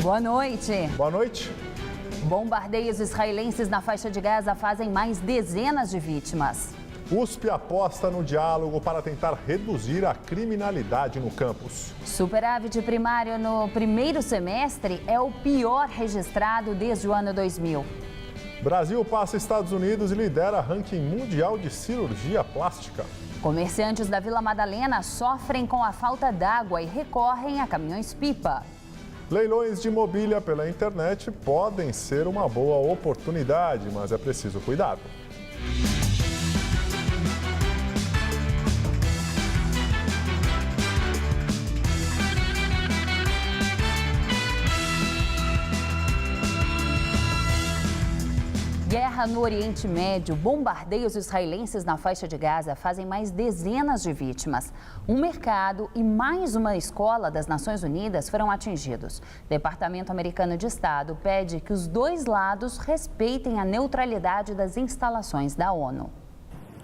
Boa noite. Boa noite. Bombardeios israelenses na faixa de Gaza fazem mais dezenas de vítimas. USP aposta no diálogo para tentar reduzir a criminalidade no campus. Superávit primário no primeiro semestre é o pior registrado desde o ano 2000. Brasil passa Estados Unidos e lidera ranking mundial de cirurgia plástica. Comerciantes da Vila Madalena sofrem com a falta d'água e recorrem a caminhões-pipa. Leilões de mobília pela internet podem ser uma boa oportunidade, mas é preciso cuidado. Guerra no Oriente Médio, bombardeios israelenses na faixa de Gaza fazem mais dezenas de vítimas. Um mercado e mais uma escola das Nações Unidas foram atingidos. O Departamento Americano de Estado pede que os dois lados respeitem a neutralidade das instalações da ONU.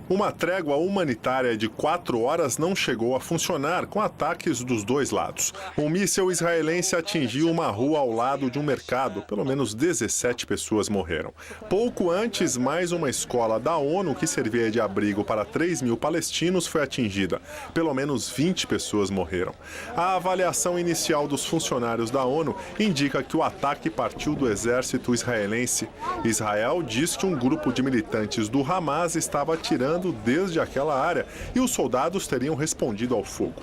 Uma trégua humanitária de 4 horas não chegou a funcionar com ataques dos dois lados. Um míssil israelense atingiu uma rua ao lado de um mercado. Pelo menos 17 pessoas morreram. Pouco antes, mais uma escola da ONU, que servia de abrigo para 3.000 palestinos, foi atingida. Pelo menos 20 pessoas morreram. A avaliação inicial dos funcionários da ONU indica que o ataque partiu do exército israelense. Israel diz que um grupo de militantes do Hamas estava atirando desde aquela área e os soldados teriam respondido ao fogo.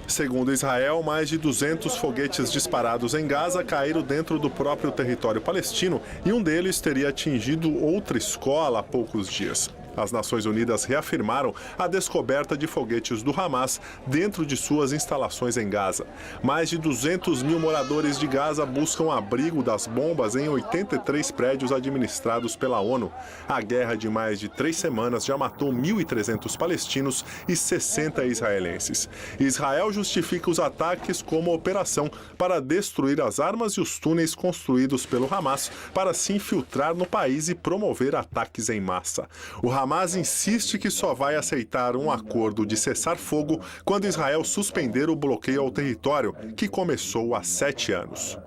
Segundo Israel, mais de 200 foguetes disparados em Gaza caíram dentro do próprio território palestino e um deles teria atingido outra escola há poucos dias. As Nações Unidas reafirmaram a descoberta de foguetes do Hamas dentro de suas instalações em Gaza. Mais de 200 mil moradores de Gaza buscam abrigo das bombas em 83 prédios administrados pela ONU. A guerra de mais de 3 semanas já matou 1.300 palestinos e 60 israelenses. Israel justifica os ataques como operação para destruir as armas e os túneis construídos pelo Hamas para se infiltrar no país e promover ataques em massa. O Hamas insiste que só vai aceitar um acordo de cessar-fogo quando Israel suspender o bloqueio ao território, que começou há 7 anos.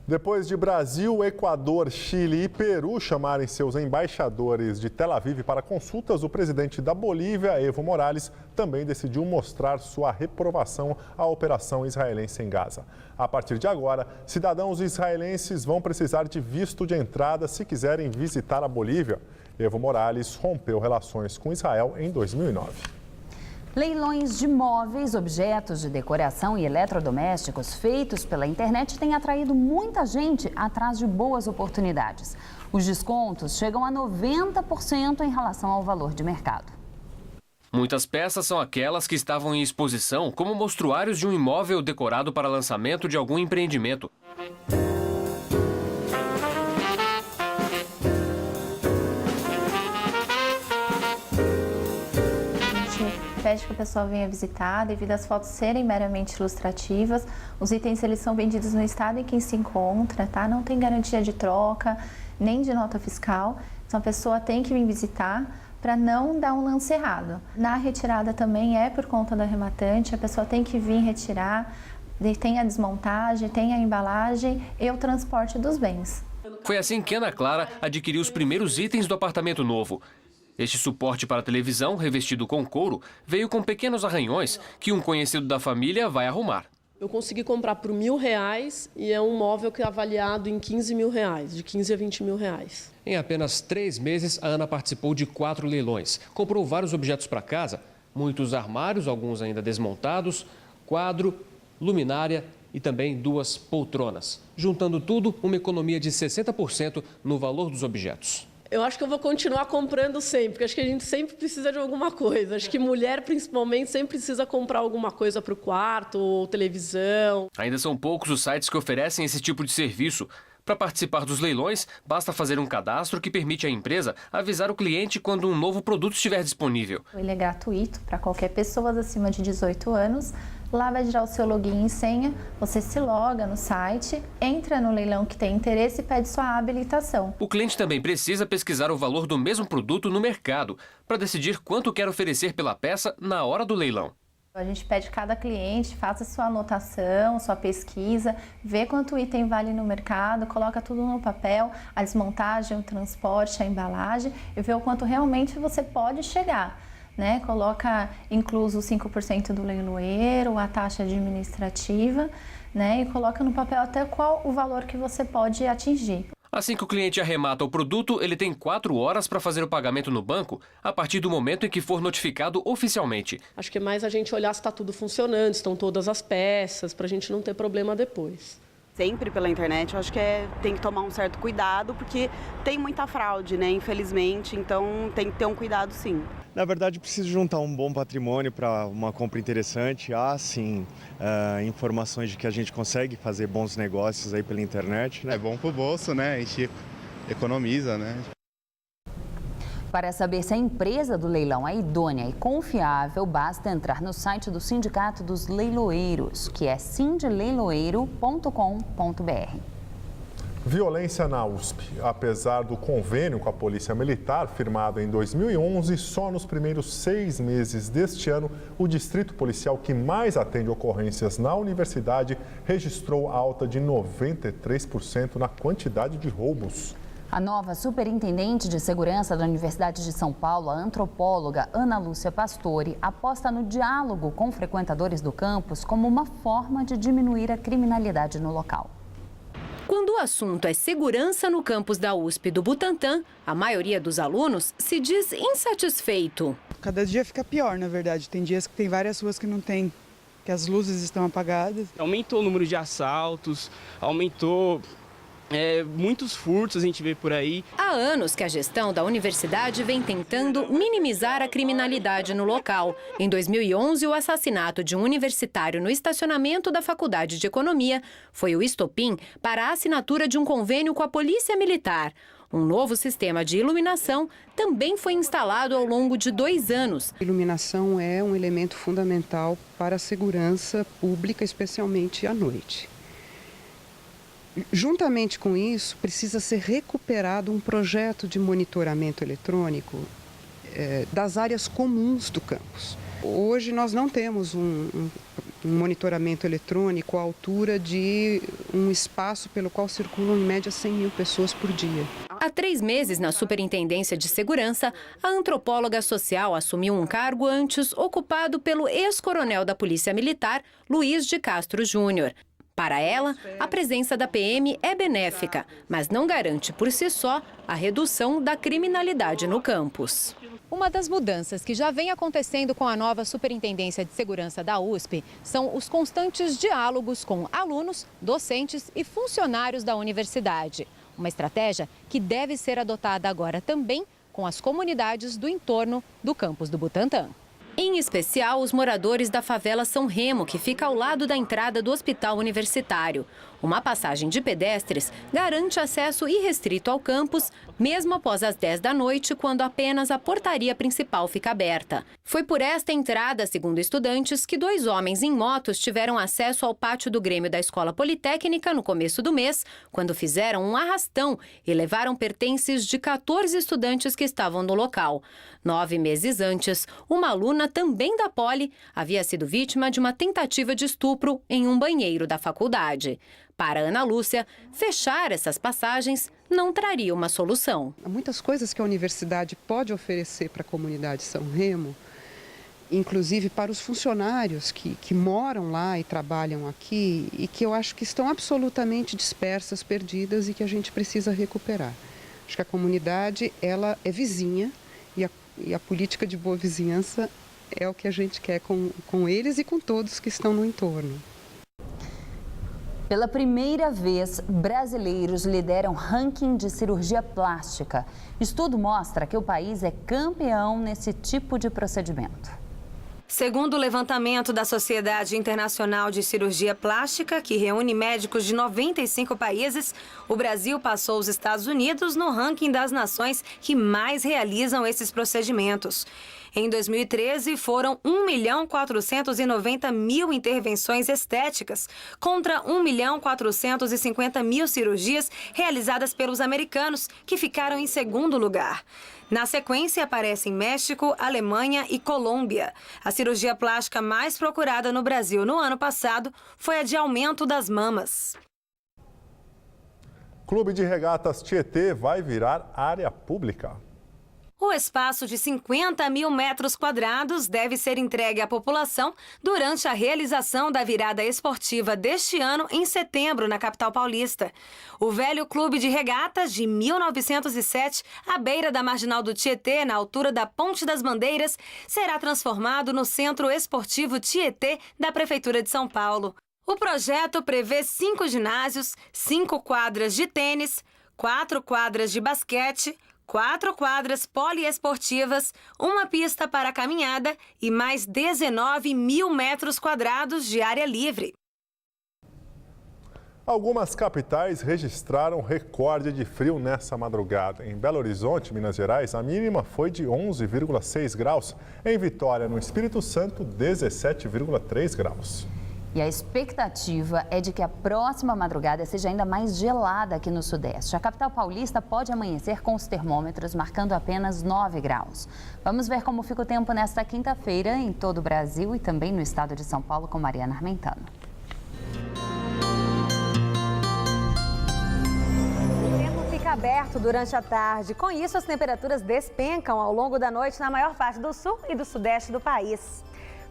Depois de Brasil, Equador, Chile e Peru chamarem seus embaixadores de Tel Aviv para consultas, o presidente da Bolívia, Evo Morales, também decidiu mostrar sua reprovação à operação israelense em Gaza. A partir de agora, cidadãos israelenses vão precisar de visto de entrada se quiserem visitar a Bolívia. Evo Morales rompeu relações com Israel em 2009. Leilões de móveis, objetos de decoração e eletrodomésticos feitos pela internet têm atraído muita gente atrás de boas oportunidades. Os descontos chegam a 90% em relação ao valor de mercado. Muitas peças são aquelas que estavam em exposição como mostruários de um imóvel decorado para lançamento de algum empreendimento. Pede que a pessoa venha visitar, devido às fotos serem meramente ilustrativas. Os itens eles são vendidos no estado em que se encontra, tá? Não tem garantia de troca, nem de nota fiscal. Então a pessoa tem que vir visitar para não dar um lance errado. Na retirada também é por conta do arrematante, a pessoa tem que vir retirar, tem a desmontagem, tem a embalagem e o transporte dos bens. Foi assim que Ana Clara adquiriu os primeiros itens do apartamento novo. Este suporte para televisão, revestido com couro, veio com pequenos arranhões que um conhecido da família vai arrumar. Eu consegui comprar por R$1.000 e é um móvel que é avaliado em R$15.000, de 15 a 20 mil reais. Em apenas 3 meses, a Ana participou de 4 leilões. Comprou vários objetos para casa, muitos armários, alguns ainda desmontados, quadro, luminária e também 2 poltronas. Juntando tudo, uma economia de 60% no valor dos objetos. Eu acho que eu vou continuar comprando sempre, porque acho que a gente sempre precisa de alguma coisa. Acho que mulher, principalmente, sempre precisa comprar alguma coisa para o quarto ou televisão. Ainda são poucos os sites que oferecem esse tipo de serviço. Para participar dos leilões, basta fazer um cadastro que permite à empresa avisar o cliente quando um novo produto estiver disponível. Ele é gratuito para qualquer pessoa acima de 18 anos. Lá vai gerar o seu login e senha, você se loga no site, entra no leilão que tem interesse e pede sua habilitação. O cliente também precisa pesquisar o valor do mesmo produto no mercado para decidir quanto quer oferecer pela peça na hora do leilão. A gente pede que cada cliente faça sua anotação, sua pesquisa, vê quanto item vale no mercado, coloca tudo no papel, a desmontagem, o transporte, a embalagem e vê o quanto realmente você pode chegar, né? Coloca incluso 5% do leiloeiro, a taxa administrativa, né? E coloca no papel até qual o valor que você pode atingir. Assim que o cliente arremata o produto, ele tem 4 horas para fazer o pagamento no banco a partir do momento em que for notificado oficialmente. Acho que é mais a gente olhar se está tudo funcionando, se estão todas as peças, para a gente não ter problema depois. Sempre pela internet, eu acho que tem que tomar um certo cuidado, porque tem muita fraude, né, infelizmente, então tem que ter um cuidado sim. Na verdade, preciso juntar um bom patrimônio para uma compra interessante. Há, sim, informações de que a gente consegue fazer bons negócios aí pela internet, né? É bom pro bolso, né? A gente economiza, né? Para saber se a empresa do leilão é idônea e confiável, basta entrar no site do Sindicato dos Leiloeiros, que é sindleiloeiro.com.br. Violência na USP. Apesar do convênio com a Polícia Militar, firmado em 2011, só nos primeiros 6 meses deste ano, o distrito policial que mais atende ocorrências na universidade registrou alta de 93% na quantidade de roubos. A nova superintendente de segurança da Universidade de São Paulo, a antropóloga Ana Lúcia Pastore, aposta no diálogo com frequentadores do campus como uma forma de diminuir a criminalidade no local. Quando o assunto é segurança no campus da USP do Butantã, a maioria dos alunos se diz insatisfeito. Cada dia fica pior, na verdade. Tem dias que tem várias ruas que não tem, que as luzes estão apagadas. Aumentou o número de assaltos, aumentou muitos furtos, a gente vê por aí. Há anos que a gestão da universidade vem tentando minimizar a criminalidade no local. Em 2011, o assassinato de um universitário no estacionamento da Faculdade de Economia foi o estopim para a assinatura de um convênio com a Polícia Militar. Um novo sistema de iluminação também foi instalado ao longo de 2 anos. A iluminação é um elemento fundamental para a segurança pública, especialmente à noite. Juntamente com isso, precisa ser recuperado um projeto de monitoramento eletrônico das áreas comuns do campus. Hoje nós não temos um monitoramento eletrônico à altura de um espaço pelo qual circulam em média 100 mil pessoas por dia. Há 3 meses na Superintendência de Segurança, a antropóloga social assumiu um cargo antes ocupado pelo ex-coronel da Polícia Militar, Luiz de Castro Júnior. Para ela, a presença da PM é benéfica, mas não garante por si só a redução da criminalidade no campus. Uma das mudanças que já vem acontecendo com a nova Superintendência de Segurança da USP são os constantes diálogos com alunos, docentes e funcionários da universidade. Uma estratégia que deve ser adotada agora também com as comunidades do entorno do campus do Butantã. Em especial, os moradores da favela São Remo, que fica ao lado da entrada do hospital universitário. Uma passagem de pedestres garante acesso irrestrito ao campus, mesmo após as 10 da noite, quando apenas a portaria principal fica aberta. Foi por esta entrada, segundo estudantes, que 2 homens em motos tiveram acesso ao pátio do Grêmio da Escola Politécnica no começo do mês, quando fizeram um arrastão e levaram pertences de 14 estudantes que estavam no local. 9 meses antes, uma aluna também da Poli havia sido vítima de uma tentativa de estupro em um banheiro da faculdade. Para Ana Lúcia, fechar essas passagens não traria uma solução. Há muitas coisas que a universidade pode oferecer para a comunidade São Remo, inclusive para os funcionários que moram lá e trabalham aqui e que eu acho que estão absolutamente dispersas, perdidas e que a gente precisa recuperar. Acho que a comunidade ela é vizinha e a política de boa vizinhança é o que a gente quer com eles e com todos que estão no entorno. Pela primeira vez, brasileiros lideram ranking de cirurgia plástica. Estudo mostra que o país é campeão nesse tipo de procedimento. Segundo o levantamento da Sociedade Internacional de Cirurgia Plástica, que reúne médicos de 95 países, o Brasil passou os Estados Unidos no ranking das nações que mais realizam esses procedimentos. Em 2013, foram 1.490.000 intervenções estéticas, contra 1.450.000 cirurgias realizadas pelos americanos, que ficaram em segundo lugar. Na sequência, aparecem México, Alemanha e Colômbia. A cirurgia plástica mais procurada no Brasil no ano passado foi a de aumento das mamas. Clube de Regatas Tietê vai virar área pública. O espaço de 50.000 metros quadrados deve ser entregue à população durante a realização da virada esportiva deste ano, em setembro, na capital paulista. O velho Clube de Regatas, de 1907, à beira da Marginal do Tietê, na altura da Ponte das Bandeiras, será transformado no Centro Esportivo Tietê da Prefeitura de São Paulo. O projeto prevê 5 ginásios, 5 quadras de tênis, 4 quadras de basquete, 4 quadras poliesportivas, uma pista para caminhada e mais 19.000 metros quadrados de área livre. Algumas capitais registraram recorde de frio nessa madrugada. Em Belo Horizonte, Minas Gerais, a mínima foi de 11,6 graus. Em Vitória, no Espírito Santo, 17,3 graus. E a expectativa é de que a próxima madrugada seja ainda mais gelada aqui no Sudeste. A capital paulista pode amanhecer com os termômetros marcando apenas 9 graus. Vamos ver como fica o tempo nesta quinta-feira em todo o Brasil e também no estado de São Paulo com Mariana Armentano. O tempo fica aberto durante a tarde. Com isso, as temperaturas despencam ao longo da noite na maior parte do sul e do sudeste do país.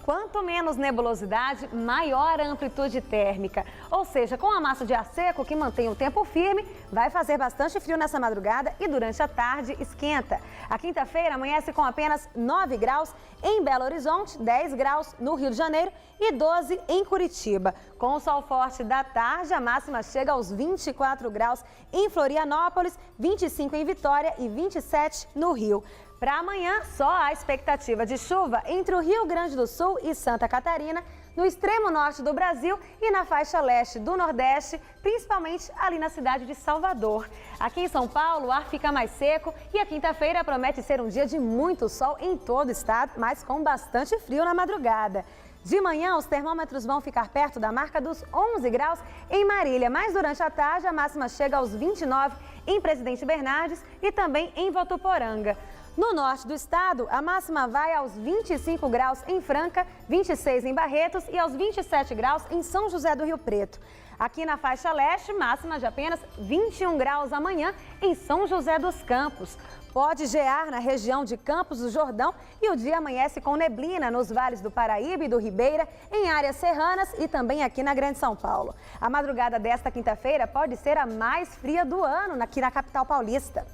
Quanto menos nebulosidade, maior a amplitude térmica. Ou seja, com a massa de ar seco que mantém o tempo firme, vai fazer bastante frio nessa madrugada e durante a tarde esquenta. A quinta-feira amanhece com apenas 9 graus em Belo Horizonte, 10 graus no Rio de Janeiro e 12 em Curitiba. Com o sol forte da tarde, a máxima chega aos 24 graus em Florianópolis, 25 em Vitória e 27 no Rio. Para amanhã, só há expectativa de chuva entre o Rio Grande do Sul e Santa Catarina, no extremo norte do Brasil e na faixa leste do Nordeste, principalmente ali na cidade de Salvador. Aqui em São Paulo, o ar fica mais seco e a quinta-feira promete ser um dia de muito sol em todo o estado, mas com bastante frio na madrugada. De manhã, os termômetros vão ficar perto da marca dos 11 graus em Marília, mas durante a tarde a máxima chega aos 29 em Presidente Bernardes e também em Votuporanga. No norte do estado, a máxima vai aos 25 graus em Franca, 26 em Barretos e aos 27 graus em São José do Rio Preto. Aqui na faixa leste, máxima de apenas 21 graus amanhã em São José dos Campos. Pode gear na região de Campos do Jordão e o dia amanhece com neblina nos vales do Paraíba e do Ribeira, em áreas serranas e também aqui na Grande São Paulo. A madrugada desta quinta-feira pode ser a mais fria do ano aqui na capital paulista.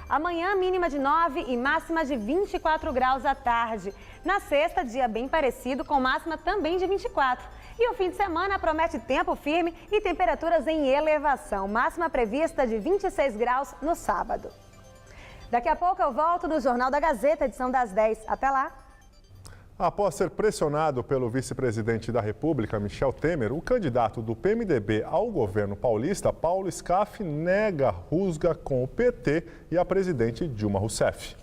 Amanhã, mínima de 9 e máxima de 24 graus à tarde. Na sexta, dia bem parecido, com máxima também de 24. E o fim de semana promete tempo firme e temperaturas em elevação. Máxima prevista de 26 graus no sábado. Daqui a pouco eu volto no Jornal da Gazeta, edição das 10. Até lá! Após ser pressionado pelo vice-presidente da República, Michel Temer, o candidato do PMDB ao governo paulista, Paulo Scaff, nega rusga com o PT e a presidente Dilma Rousseff.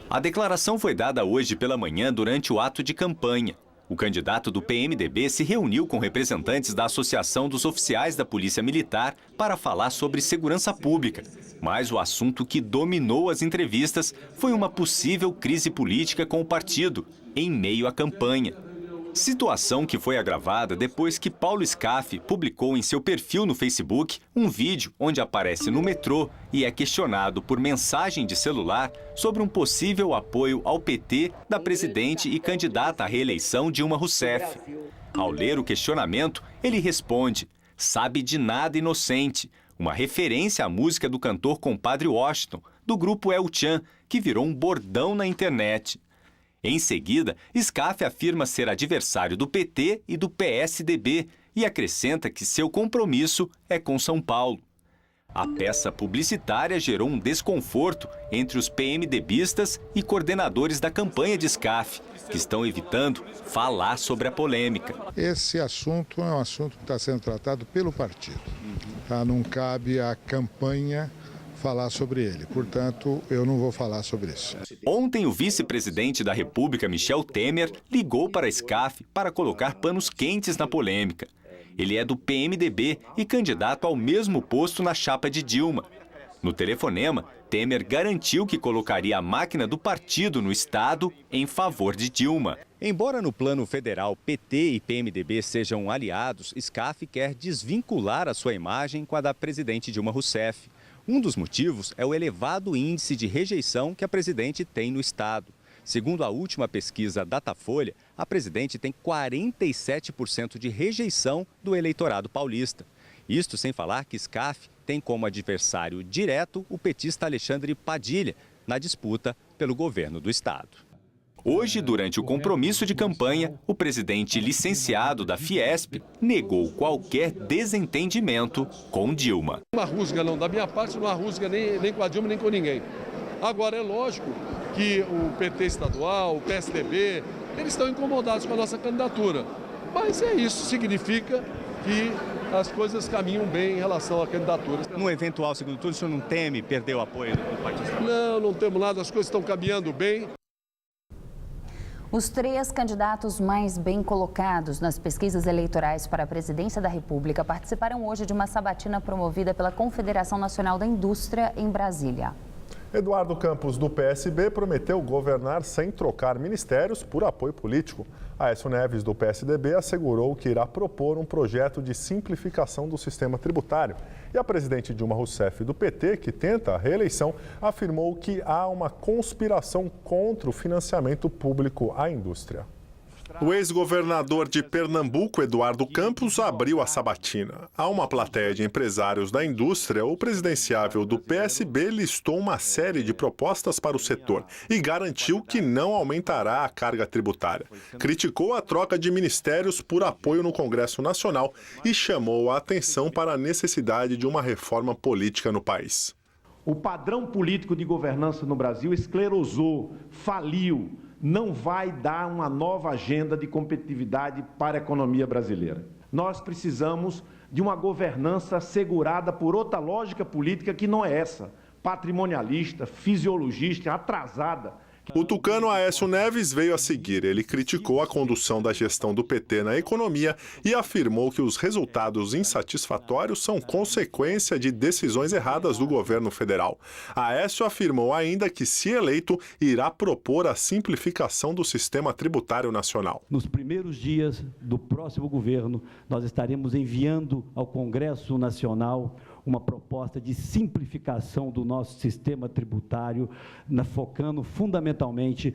A declaração foi dada hoje pela manhã durante o ato de campanha. O candidato do PMDB se reuniu com representantes da Associação dos Oficiais da Polícia Militar para falar sobre segurança pública. Mas o assunto que dominou as entrevistas foi uma possível crise política com o partido, em meio à campanha. Situação que foi agravada depois que Paulo Scaff publicou em seu perfil no Facebook um vídeo onde aparece no metrô e é questionado por mensagem de celular sobre um possível apoio ao PT da presidente e candidata à reeleição Dilma Rousseff. Ao ler o questionamento, ele responde: "Sabe de nada inocente", uma referência à música do cantor Compadre Washington, do grupo El Chan, que virou um bordão na internet. Em seguida, Scaff afirma ser adversário do PT e do PSDB e acrescenta que seu compromisso é com São Paulo. A peça publicitária gerou um desconforto entre os PMDBistas e coordenadores da campanha de Scaff, que estão evitando falar sobre a polêmica. Esse assunto é um assunto que está sendo tratado pelo partido. Não cabe à campanha falar sobre ele. Portanto, eu não vou falar sobre isso. Ontem, o vice-presidente da República, Michel Temer, ligou para a SCAF para colocar panos quentes na polêmica. Ele é do PMDB e candidato ao mesmo posto na chapa de Dilma. No telefonema, Temer garantiu que colocaria a máquina do partido no Estado em favor de Dilma. Embora no plano federal PT e PMDB sejam aliados, SCAF quer desvincular a sua imagem com a da presidente Dilma Rousseff. Um dos motivos é o elevado índice de rejeição que a presidente tem no Estado. Segundo a última pesquisa Datafolha, a presidente tem 47% de rejeição do eleitorado paulista. Isto sem falar que SCAF tem como adversário direto o petista Alexandre Padilha, na disputa pelo governo do Estado. Hoje, durante o compromisso de campanha, o presidente licenciado da Fiesp negou qualquer desentendimento com Dilma. Uma rusga não, da minha parte não há rusga nem com a Dilma nem com ninguém. Agora é lógico que o PT estadual, o PSDB, eles estão incomodados com a nossa candidatura. Mas isso significa que as coisas caminham bem em relação à candidatura. No eventual segundo turno, o senhor não teme perder o apoio do partido? Não temo nada, as coisas estão caminhando bem. Os 3 candidatos mais bem colocados nas pesquisas eleitorais para a presidência da República participaram hoje de uma sabatina promovida pela Confederação Nacional da Indústria em Brasília. Eduardo Campos, do PSB, prometeu governar sem trocar ministérios por apoio político. Aécio Neves, do PSDB, assegurou que irá propor um projeto de simplificação do sistema tributário. E a presidente Dilma Rousseff, do PT, que tenta a reeleição, afirmou que há uma conspiração contra o financiamento público à indústria. O ex-governador de Pernambuco, Eduardo Campos, abriu a sabatina. A uma plateia de empresários da indústria, o presidenciável do PSB listou uma série de propostas para o setor e garantiu que não aumentará a carga tributária. Criticou a troca de ministérios por apoio no Congresso Nacional e chamou a atenção para a necessidade de uma reforma política no país. O padrão político de governança no Brasil esclerosou, faliu. Não vai dar uma nova agenda de competitividade para a economia brasileira. Nós precisamos de uma governança assegurada por outra lógica política que não é essa, patrimonialista, fisiologista, atrasada. O tucano Aécio Neves veio a seguir. Ele criticou a condução da gestão do PT na economia e afirmou que os resultados insatisfatórios são consequência de decisões erradas do governo federal. Aécio afirmou ainda que, se eleito, irá propor a simplificação do sistema tributário nacional. Nos primeiros dias do próximo governo, nós estaremos enviando ao Congresso Nacional uma proposta de simplificação do nosso sistema tributário, focando fundamentalmente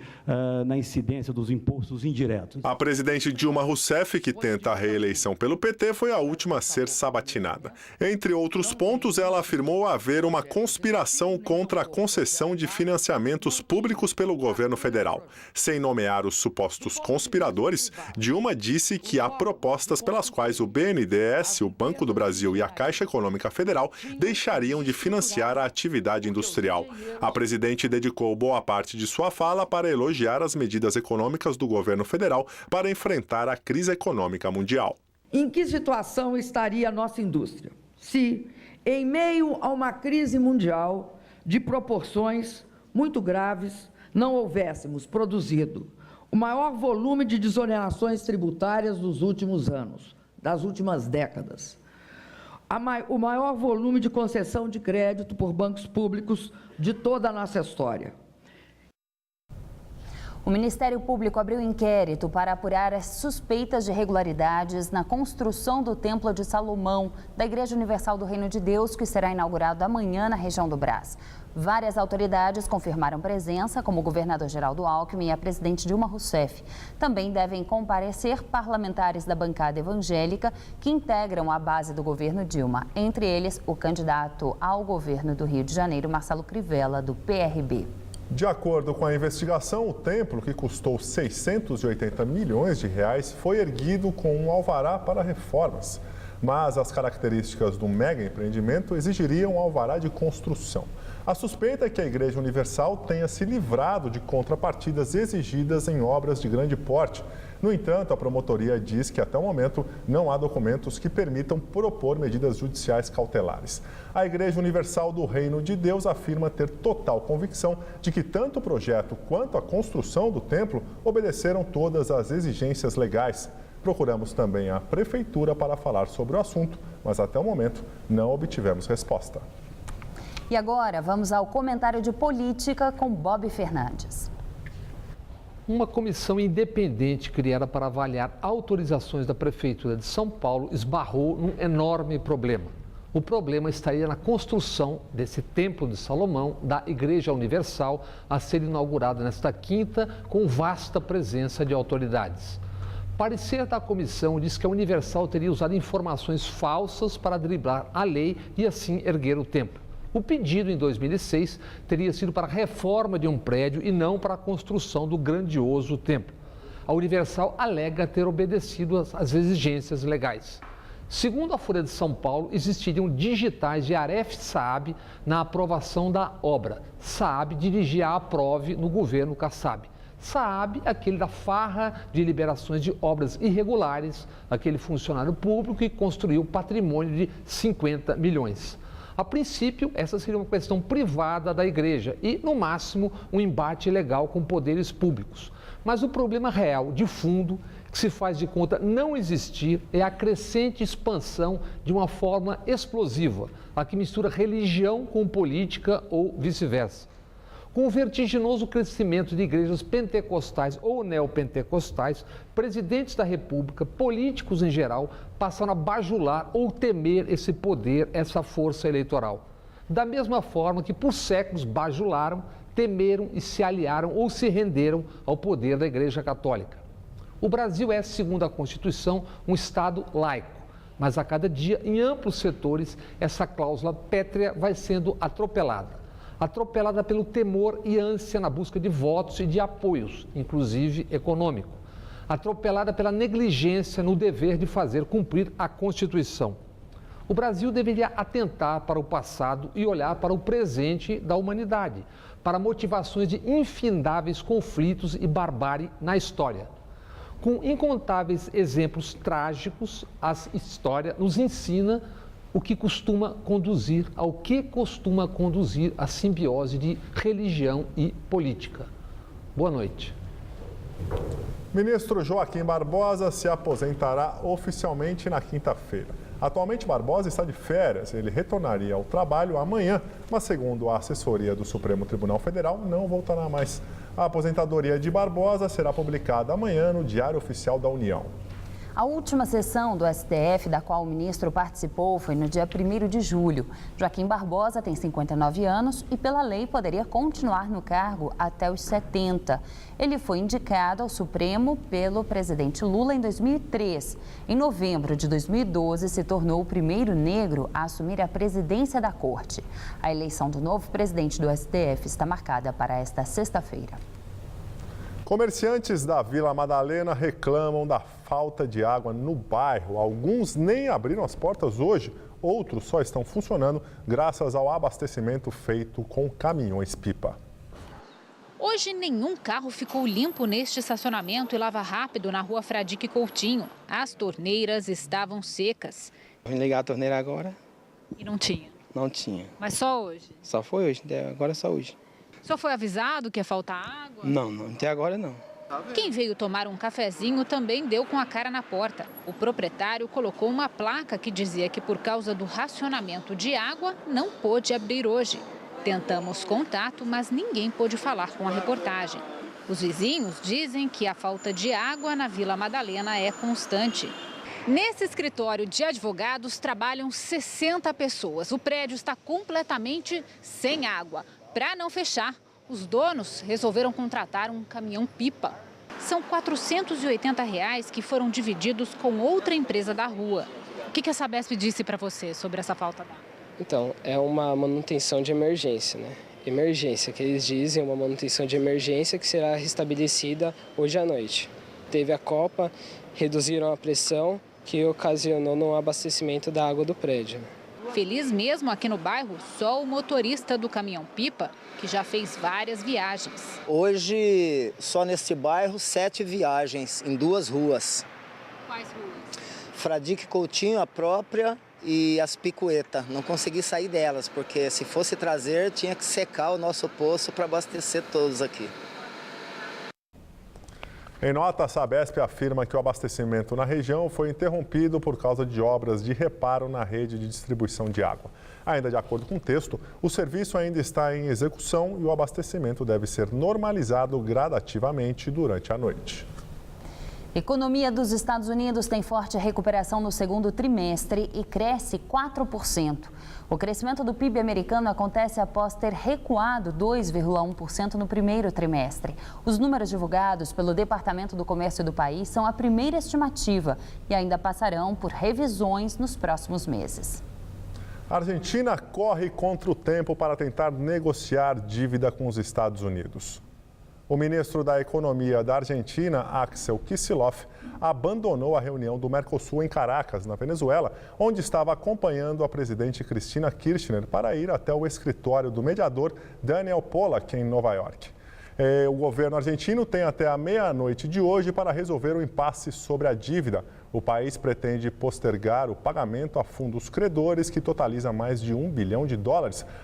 na incidência dos impostos indiretos. A presidente Dilma Rousseff, que tenta a reeleição pelo PT, foi a última a ser sabatinada. Entre outros pontos, ela afirmou haver uma conspiração contra a concessão de financiamentos públicos pelo governo federal. Sem nomear os supostos conspiradores, Dilma disse que há propostas pelas quais o BNDES, o Banco do Brasil e a Caixa Econômica Federal deixariam de financiar a atividade industrial. A presidente dedicou boa parte de sua fala para elogiar as medidas econômicas do governo federal para enfrentar a crise econômica mundial. Em que situação estaria a nossa indústria se, em meio a uma crise mundial de proporções muito graves, não houvéssemos produzido o maior volume de desonerações tributárias dos últimos anos, das últimas décadas? O maior volume de concessão de crédito por bancos públicos de toda a nossa história. O Ministério Público abriu inquérito para apurar as suspeitas de irregularidades na construção do Templo de Salomão, da Igreja Universal do Reino de Deus, que será inaugurado amanhã na região do Brás. Várias autoridades confirmaram presença, como o governador Geraldo Alckmin e a presidente Dilma Rousseff. Também devem comparecer parlamentares da bancada evangélica que integram a base do governo Dilma, entre eles o candidato ao governo do Rio de Janeiro, Marcelo Crivella, do PRB. De acordo com a investigação, o templo, que custou 680 milhões de reais, foi erguido com um alvará para reformas. Mas as características do mega empreendimento exigiriam um alvará de construção. A suspeita é que a Igreja Universal tenha se livrado de contrapartidas exigidas em obras de grande porte. No entanto, a promotoria diz que até o momento não há documentos que permitam propor medidas judiciais cautelares. A Igreja Universal do Reino de Deus afirma ter total convicção de que tanto o projeto quanto a construção do templo obedeceram todas as exigências legais. Procuramos também a Prefeitura para falar sobre o assunto, mas até o momento não obtivemos resposta. E agora vamos ao comentário de política com Bob Fernandes. Uma comissão independente criada para avaliar autorizações da Prefeitura de São Paulo esbarrou num enorme problema. O problema estaria na construção desse Templo de Salomão da Igreja Universal a ser inaugurado nesta quinta com vasta presença de autoridades. Parecer da comissão diz que a Universal teria usado informações falsas para driblar a lei e assim erguer o templo. O pedido em 2006 teria sido para a reforma de um prédio e não para a construção do grandioso templo. A Universal alega ter obedecido às exigências legais. Segundo a Folha de São Paulo, existiriam digitais de Aref Saab na aprovação da obra. Saab dirigia a Aprove no governo Kassab. Saab, aquele da farra de liberações de obras irregulares, aquele funcionário público que construiu patrimônio de 50 milhões. A princípio, essa seria uma questão privada da igreja e, no máximo, um embate legal com poderes públicos. Mas o problema real, de fundo, que se faz de conta não existir, é a crescente expansão de uma forma explosiva, a que mistura religião com política ou vice-versa. Com o vertiginoso crescimento de igrejas pentecostais ou neopentecostais, presidentes da República, políticos em geral, passaram a bajular ou temer esse poder, essa força eleitoral. Da mesma forma que por séculos bajularam, temeram e se aliaram ou se renderam ao poder da Igreja Católica. O Brasil é, segundo a Constituição, um Estado laico, mas a cada dia, em amplos setores, essa cláusula pétrea vai sendo atropelada. Atropelada pelo temor e ânsia na busca de votos e de apoios, inclusive econômico. Atropelada pela negligência no dever de fazer cumprir a Constituição. O Brasil deveria atentar para o passado e olhar para o presente da humanidade, para motivações de infindáveis conflitos e barbárie na história. Com incontáveis exemplos trágicos, a história nos ensina ao que costuma conduzir a simbiose de religião e política. Boa noite. Ministro Joaquim Barbosa se aposentará oficialmente na quinta-feira. Atualmente, Barbosa está de férias. Ele retornaria ao trabalho amanhã, mas segundo a assessoria do Supremo Tribunal Federal, não voltará mais. A aposentadoria de Barbosa será publicada amanhã no Diário Oficial da União. A última sessão do STF, da qual o ministro participou, foi no dia 1º de julho. Joaquim Barbosa tem 59 anos e, pela lei, poderia continuar no cargo até os 70. Ele foi indicado ao Supremo pelo presidente Lula em 2003. Em novembro de 2012, se tornou o primeiro negro a assumir a presidência da Corte. A eleição do novo presidente do STF está marcada para esta sexta-feira. Comerciantes da Vila Madalena reclamam da falta de água no bairro. Alguns nem abriram as portas hoje, outros só estão funcionando graças ao abastecimento feito com caminhões-pipa. Hoje, nenhum carro ficou limpo neste estacionamento e lava rápido na rua Fradique Coutinho. As torneiras estavam secas. Vim ligar a torneira agora. E não tinha? Não tinha. Mas só hoje? Só foi hoje, agora é só hoje. O senhor foi avisado que ia faltar água? Não, até agora não. Quem veio tomar um cafezinho também deu com a cara na porta. O proprietário colocou uma placa que dizia que por causa do racionamento de água não pôde abrir hoje. Tentamos contato, mas ninguém pôde falar com a reportagem. Os vizinhos dizem que a falta de água na Vila Madalena é constante. Nesse escritório de advogados trabalham 60 pessoas. O prédio está completamente sem água. Para não fechar, os donos resolveram contratar um caminhão-pipa. São R$ 480 que foram divididos com outra empresa da rua. O que a Sabesp disse para você sobre essa falta d'água? Então, é uma manutenção de emergência, né? Emergência, que eles dizem, uma manutenção de emergência que será restabelecida hoje à noite. Teve a copa, reduziram a pressão, que ocasionou no abastecimento da água do prédio. Feliz mesmo aqui no bairro, só o motorista do caminhão-pipa, que já fez várias viagens. Hoje, só neste bairro, 7 viagens em 2 ruas. Quais ruas? Fradique Coutinho, a própria, e as Picueta. Não consegui sair delas, porque se fosse trazer, tinha que secar o nosso poço para abastecer todos aqui. Em nota, a Sabesp afirma que o abastecimento na região foi interrompido por causa de obras de reparo na rede de distribuição de água. Ainda de acordo com o texto, o serviço ainda está em execução e o abastecimento deve ser normalizado gradativamente durante a noite. Economia dos Estados Unidos tem forte recuperação no segundo trimestre e cresce 4%. O crescimento do PIB americano acontece após ter recuado 2,1% no primeiro trimestre. Os números divulgados pelo Departamento do Comércio do país são a primeira estimativa e ainda passarão por revisões nos próximos meses. A Argentina corre contra o tempo para tentar negociar dívida com os Estados Unidos. O ministro da Economia da Argentina, Axel Kicillof, abandonou a reunião do Mercosul em Caracas, na Venezuela, onde estava acompanhando a presidente Cristina Kirchner para ir até o escritório do mediador Daniel Pollack, em Nova York. O governo argentino tem até a meia-noite de hoje para resolver o impasse sobre a dívida. O país pretende postergar o pagamento a fundos credores, que totaliza mais de $1 bilhão,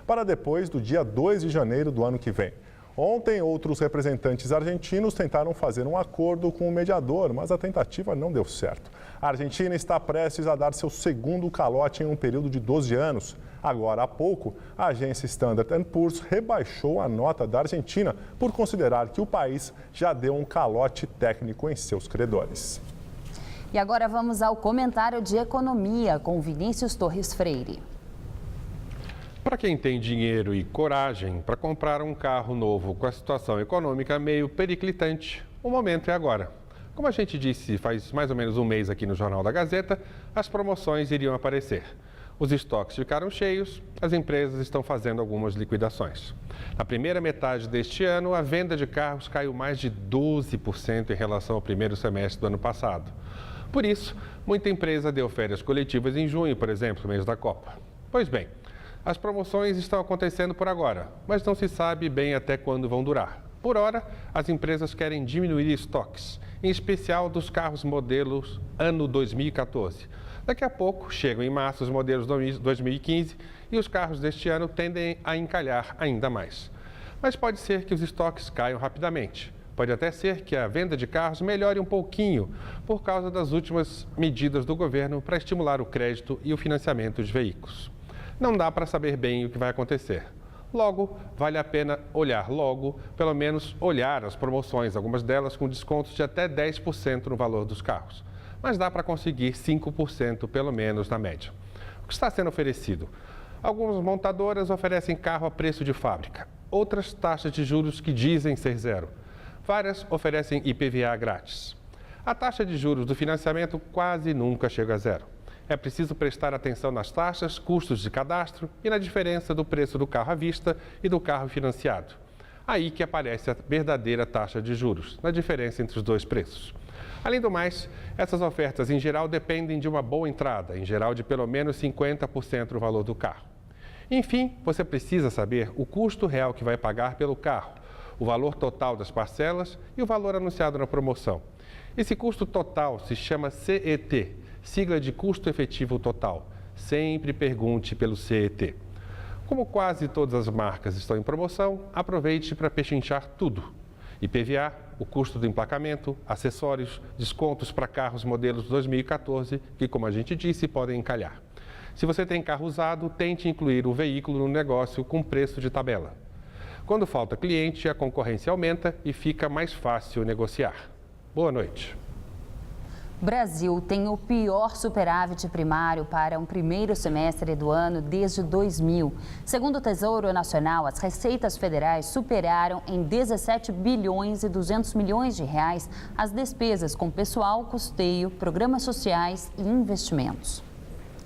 para depois do dia 2 de janeiro do ano que vem. Ontem, outros representantes argentinos tentaram fazer um acordo com o mediador, mas a tentativa não deu certo. A Argentina está prestes a dar seu segundo calote em um período de 12 anos. Agora há pouco, a agência Standard & Poor's rebaixou a nota da Argentina por considerar que o país já deu um calote técnico em seus credores. E agora vamos ao comentário de economia com Vinícius Torres Freire. Para quem tem dinheiro e coragem para comprar um carro novo com a situação econômica meio periclitante, o momento é agora. Como a gente disse faz mais ou menos um mês aqui no Jornal da Gazeta, as promoções iriam aparecer. Os estoques ficaram cheios, as empresas estão fazendo algumas liquidações. Na primeira metade deste ano, a venda de carros caiu mais de 12% em relação ao primeiro semestre do ano passado. Por isso, muita empresa deu férias coletivas em junho, por exemplo, mês da Copa. Pois bem, as promoções estão acontecendo por agora, mas não se sabe bem até quando vão durar. Por hora, as empresas querem diminuir estoques, em especial dos carros modelos ano 2014. Daqui a pouco, chegam em março os modelos 2015 e os carros deste ano tendem a encalhar ainda mais. Mas pode ser que os estoques caiam rapidamente. Pode até ser que a venda de carros melhore um pouquinho por causa das últimas medidas do governo para estimular o crédito e o financiamento de veículos. Não dá para saber bem o que vai acontecer. Logo, vale a pena olhar pelo menos olhar as promoções, algumas delas com descontos de até 10% no valor dos carros. Mas dá para conseguir 5% pelo menos na média. O que está sendo oferecido? Algumas montadoras oferecem carro a preço de fábrica, outras taxas de juros que dizem ser zero. Várias oferecem IPVA grátis. A taxa de juros do financiamento quase nunca chega a zero. É preciso prestar atenção nas taxas, custos de cadastro e na diferença do preço do carro à vista e do carro financiado. Aí que aparece a verdadeira taxa de juros, na diferença entre os dois preços. Além do mais, essas ofertas em geral dependem de uma boa entrada, em geral de pelo menos 50% do valor do carro. Enfim, você precisa saber o custo real que vai pagar pelo carro, o valor total das parcelas e o valor anunciado na promoção. Esse custo total se chama CET, sigla de custo efetivo total. Sempre pergunte pelo CET. Como quase todas as marcas estão em promoção, aproveite para pechinchar tudo. IPVA, o custo do emplacamento, acessórios, descontos para carros modelos 2014, que, como a gente disse, podem encalhar. Se você tem carro usado, tente incluir o veículo no negócio com preço de tabela. Quando falta cliente, a concorrência aumenta e fica mais fácil negociar. Boa noite. Brasil tem o pior superávit primário para um primeiro semestre do ano desde 2000. Segundo o Tesouro Nacional, as receitas federais superaram em 17 bilhões e 200 milhões de reais as despesas com pessoal, custeio, programas sociais e investimentos.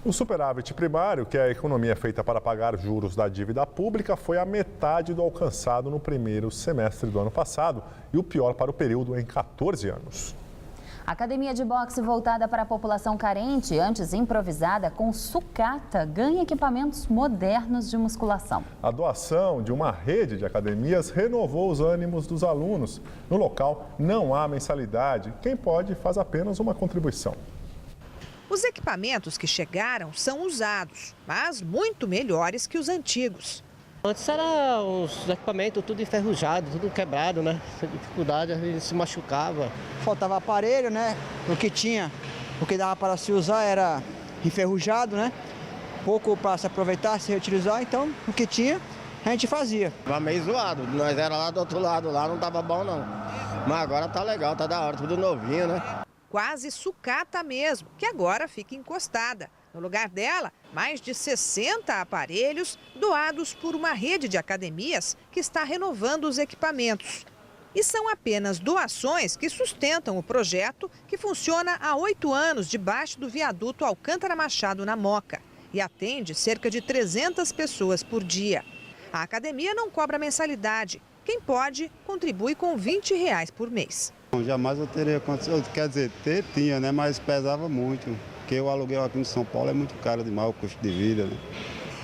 O superávit primário, que é a economia feita para pagar juros da dívida pública, foi a metade do alcançado no primeiro semestre do ano passado e o pior para o período em 14 anos. A academia de boxe voltada para a população carente, antes improvisada com sucata, ganha equipamentos modernos de musculação. A doação de uma rede de academias renovou os ânimos dos alunos. No local não há mensalidade. Quem pode faz apenas uma contribuição. Os equipamentos que chegaram são usados, mas muito melhores que os antigos. Antes era os equipamentos tudo enferrujado, tudo quebrado, né? Sem dificuldade, a gente se machucava. Faltava aparelho, né? O que dava para se usar era enferrujado, né? Pouco para se aproveitar, se reutilizar, então o que tinha a gente fazia. Tava meio zoado, nós era lá do outro lado, lá não tava bom não. Mas agora tá legal, tá da hora, tudo novinho, né? Quase sucata mesmo, que agora fica encostada. No lugar dela, mais de 60 aparelhos doados por uma rede de academias que está renovando os equipamentos. E são apenas doações que sustentam o projeto, que funciona há 8 anos debaixo do viaduto Alcântara Machado, na Moca, e atende cerca de 300 pessoas por dia. A academia não cobra mensalidade. Quem pode, contribui com R$20 por mês. Jamais eu teria condição, quer dizer, tinha, né? Mas pesava muito. Porque o aluguel aqui em São Paulo é muito caro demais, o custo de vida, né?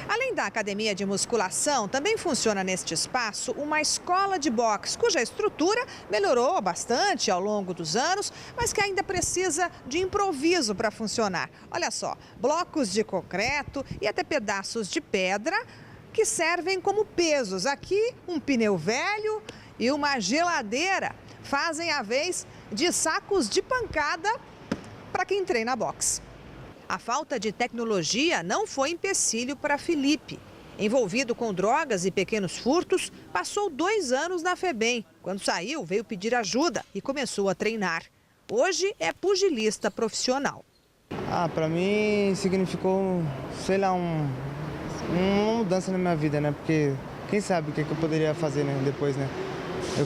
Além da academia de musculação, também funciona neste espaço uma escola de boxe, cuja estrutura melhorou bastante ao longo dos anos, mas que ainda precisa de improviso para funcionar. Olha só, blocos de concreto e até pedaços de pedra que servem como pesos. Aqui, um pneu velho e uma geladeira fazem a vez de sacos de pancada para quem treina boxe. A falta de tecnologia não foi empecilho para Felipe. Envolvido com drogas e pequenos furtos, passou 2 anos na FEBEM. Quando saiu, veio pedir ajuda e começou a treinar. Hoje é pugilista profissional. Para mim significou, sei lá, uma mudança na minha vida, né? Porque quem sabe o que eu poderia fazer, né, depois, né? Eu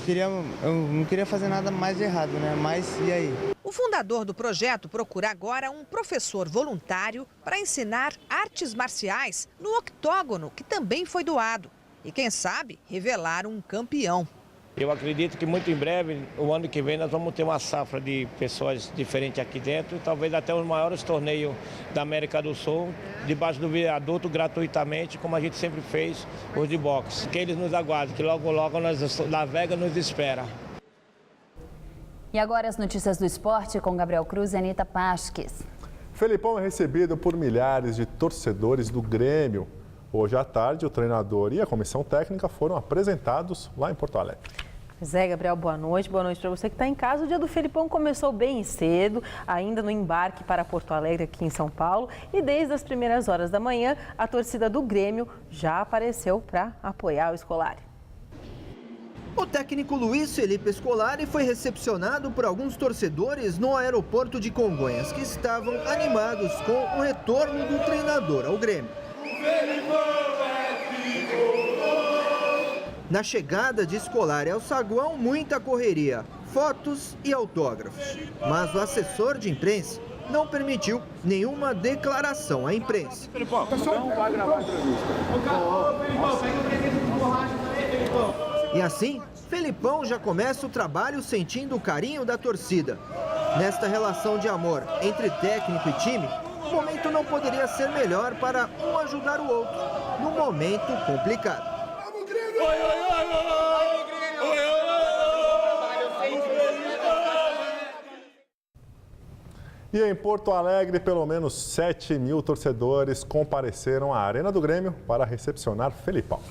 não queria fazer nada mais de errado, né? Mas e aí? O fundador do projeto procura agora um professor voluntário para ensinar artes marciais no octógono, que também foi doado. E quem sabe, revelar um campeão. Eu acredito que muito em breve, o ano que vem, nós vamos ter uma safra de pessoas diferentes aqui dentro, talvez até os maiores torneios da América do Sul, debaixo do viaduto, gratuitamente, como a gente sempre fez, os de boxe. Que eles nos aguardem, que logo, logo La Vega nos espera. E agora as notícias do esporte com Gabriel Cruz e Anita Pasques. Felipão é recebido por milhares de torcedores do Grêmio. Hoje à tarde, o treinador e a comissão técnica foram apresentados lá em Porto Alegre. Pois é, Gabriel, boa noite para você que está em casa. O dia do Felipão começou bem cedo, ainda no embarque para Porto Alegre, aqui em São Paulo. E desde as primeiras horas da manhã, a torcida do Grêmio já apareceu para apoiar o Scolari. O técnico Luiz Felipe Scolari foi recepcionado por alguns torcedores no aeroporto de Congonhas, que estavam animados com o retorno do treinador ao Grêmio. Na chegada de Scolari ao saguão, muita correria, fotos e autógrafos. Mas o assessor de imprensa não permitiu nenhuma declaração à imprensa. E assim, Felipão já começa o trabalho sentindo o carinho da torcida. Nesta relação de amor entre técnico e time, o momento não poderia ser melhor para um ajudar o outro num momento complicado. E em Porto Alegre, pelo menos 7.000 torcedores compareceram à Arena do Grêmio para recepcionar Felipão.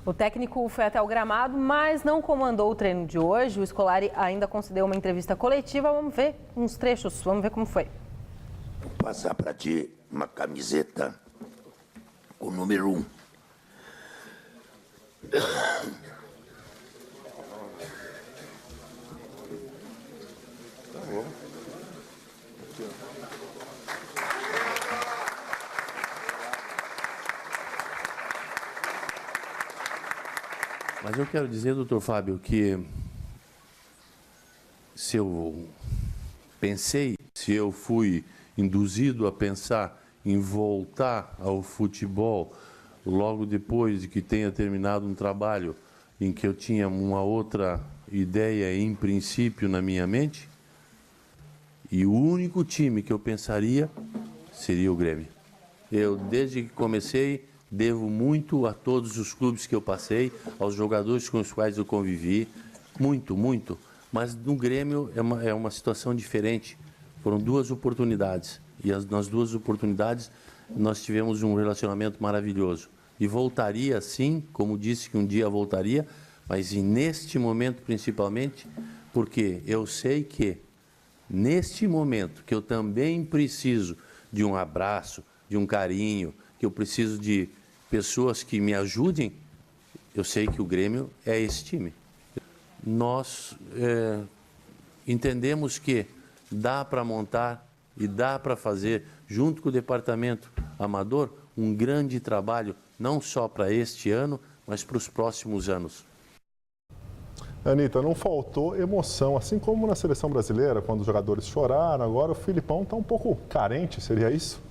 O técnico foi até o gramado, mas não comandou o treino de hoje. O Scolari ainda concedeu uma entrevista coletiva. Vamos ver uns trechos, vamos ver como foi. Vou passar para ti uma camiseta com o número 1. Tá bom. Mas eu quero dizer, doutor Fábio, que se eu fui induzido a pensar em voltar ao futebol logo depois de que tenha terminado um trabalho em que eu tinha uma outra ideia em princípio na minha mente, E o único time que eu pensaria seria o Grêmio. Eu, desde que comecei, devo muito a todos os clubes que eu passei, aos jogadores com os quais eu convivi, muito, muito. Mas no Grêmio é uma situação diferente. Foram 2 oportunidades e nas 2 oportunidades nós tivemos um relacionamento maravilhoso. E voltaria sim, como disse que um dia voltaria, mas neste momento principalmente, porque eu sei que neste momento que eu também preciso de um abraço, de um carinho, que eu preciso de pessoas que me ajudem, eu sei que o Grêmio é esse time. Nós entendemos que dá para montar e dá para fazer, junto com o departamento amador, um grande trabalho, não só para este ano, mas para os próximos anos. Anitta, não faltou emoção, assim como na seleção brasileira, quando os jogadores choraram, agora o Filipão está um pouco carente, seria isso?